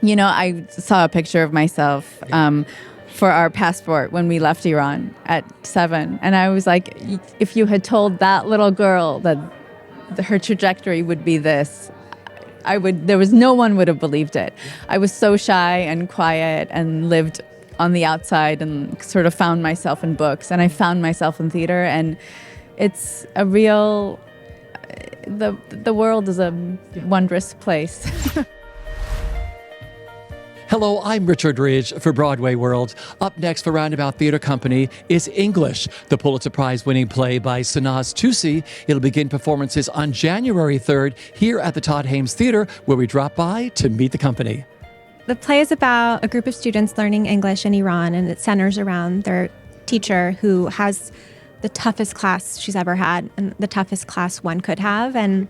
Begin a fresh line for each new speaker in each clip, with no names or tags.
I saw a picture of myself for our passport when we left Iran at 7. And I was like, if you had told that little girl that her trajectory would be this, no one would have believed it. I was so shy and quiet and lived on the outside and sort of found myself in books, and I found myself in theater, and it's a real, the world is a wondrous place.
Hello, I'm Richard Ridge for Broadway World. Up next for Roundabout Theatre Company is English, the Pulitzer Prize-winning play by Sanaz Tusi. It'll begin performances on January 3rd here at the Todd Haimes Theatre, where we drop by to meet the company.
The play is about a group of students learning English in Iran, and it centers around their teacher who has the toughest class she's ever had and the toughest class one could have. And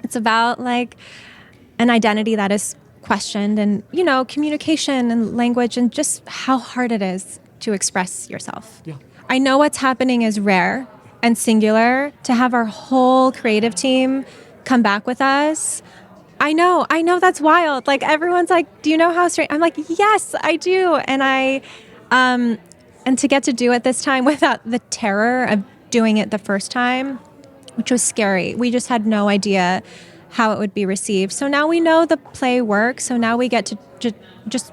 it's about an identity that is questioned and, communication and language and just how hard it is to express yourself. Yeah. I know what's happening is rare and singular. To have our whole creative team come back with us, I know that's wild. Everyone's like, do you know how strange? I'm like, yes, I do. And and to get to do it this time without the terror of doing it the first time, which was scary. We just had no idea how it would be received. So now we know the play works. So now we get to just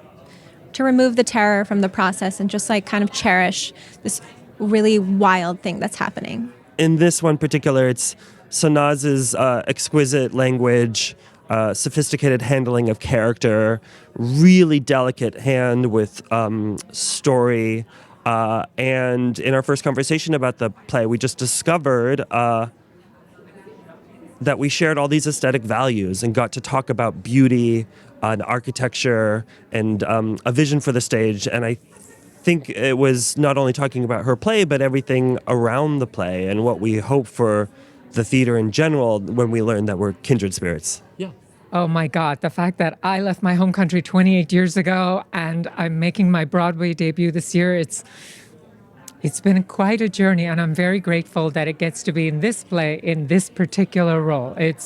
to remove the terror from the process and just kind of cherish this really wild thing that's happening.
In this one particular, it's Sanaz's exquisite language, sophisticated handling of character, really delicate hand with story. And in our first conversation about the play, we just discovered that we shared all these aesthetic values and got to talk about beauty and architecture and a vision for the stage. And I think it was not only talking about her play, but everything around the play and what we hope for the theater in general when we learned that we're kindred spirits.
Yeah.
Oh my God, the fact that I left my home country 28 years ago and I'm making my Broadway debut this year, it's been quite a journey, and I'm very grateful that it gets to be in this play, in this particular role. It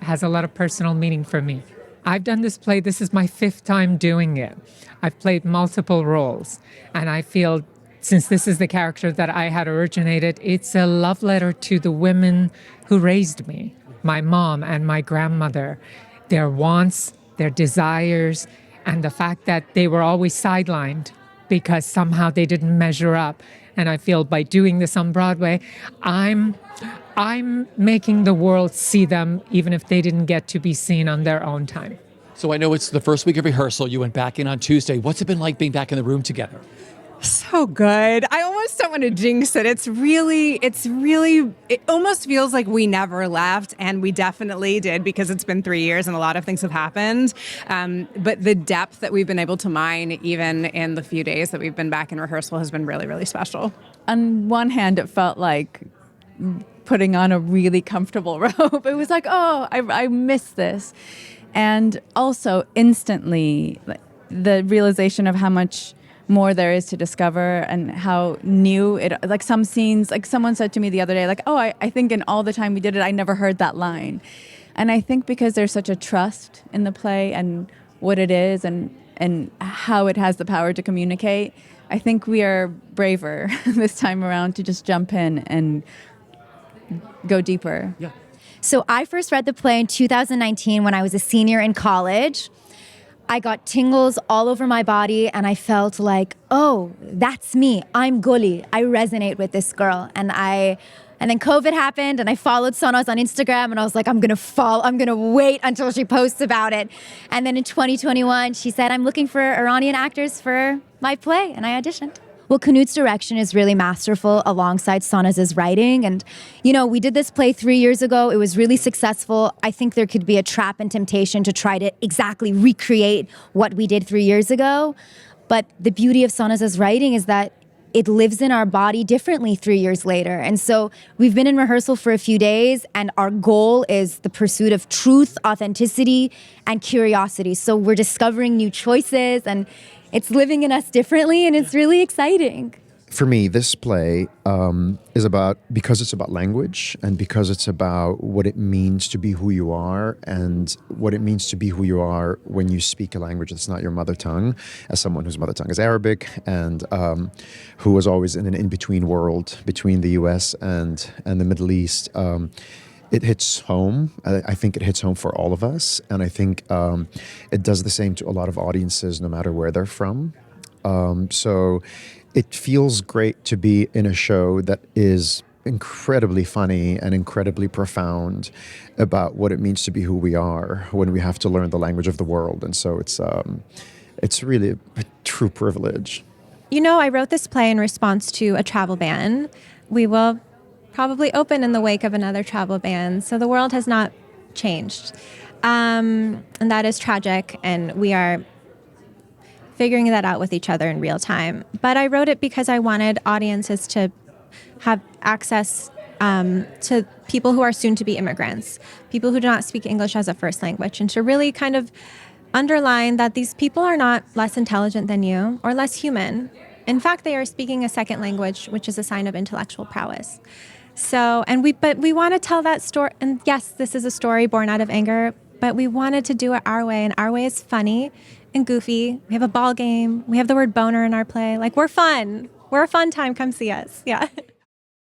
has a lot of personal meaning for me. I've done this play, this is my 5th time doing it. I've played multiple roles, and I feel since this is the character that I had originated, it's a love letter to the women who raised me, my mom and my grandmother, their wants, their desires, and the fact that they were always sidelined because somehow they didn't measure up. And I feel by doing this on Broadway, I'm making the world see them even if they didn't get to be seen on their own time.
So I know it's the first week of rehearsal. You went back in on Tuesday. What's it been like being back in the room together?
So good. I almost don't want to jinx it. It almost feels like we never left, and we definitely did because it's been 3 years and a lot of things have happened. But the depth that we've been able to mine, even in the few days that we've been back in rehearsal, has been really, really special.
On one hand, it felt like putting on a really comfortable robe. It was like, oh, I miss this. And also instantly, the realization of how much more there is to discover and how new it, some scenes, someone said to me the other day, I think in all the time we did it, I never heard that line. And I think because there's such a trust in the play and what it is and how it has the power to communicate, I think we are braver this time around to just jump in and go deeper.
Yeah.
So I first read the play in 2019 when I was a senior in college. I got tingles all over my body and I felt like, oh, that's me. I'm Goli. I resonate with this girl. And then COVID happened and I followed Sanaz on Instagram and I was like, I'm going to wait until she posts about it. And then in 2021, she said, I'm looking for Iranian actors for my play, and I auditioned. Well, Knut's direction is really masterful alongside Sanaz's writing. And, we did this play 3 years ago. It was really successful. I think there could be a trap and temptation to try to exactly recreate what we did 3 years ago. But the beauty of Sanaz's writing is that it lives in our body differently 3 years later. And so we've been in rehearsal for a few days, and our goal is the pursuit of truth, authenticity, and curiosity. So we're discovering new choices, and it's living in us differently, and it's really exciting.
for me, this play is because it's about language and because it's about what it means to be who you are and what it means to be who you are when you speak a language that's not your mother tongue, as someone whose mother tongue is Arabic and who was always in an in-between world between the US and the Middle East. It hits home. I think it hits home for all of us. And I think it does the same to a lot of audiences, no matter where they're from. So it feels great to be in a show that is incredibly funny and incredibly profound about what it means to be who we are when we have to learn the language of the world. And so it's really a true privilege.
You know, I wrote this play in response to a travel ban. We will probably open in the wake of another travel ban. So the world has not changed. And that is tragic. And we are figuring that out with each other in real time. But I wrote it because I wanted audiences to have access to people who are soon to be immigrants, people who do not speak English as a first language, and to really kind of underline that these people are not less intelligent than you or less human. In fact, they are speaking a second language, which is a sign of intellectual prowess. So, but we want to tell that story. And yes, this is a story born out of anger, but we wanted to do it our way. And our way is funny and goofy. We have a ball game. We have the word boner in our play. Like, we're fun. We're a fun time. Come see us. Yeah.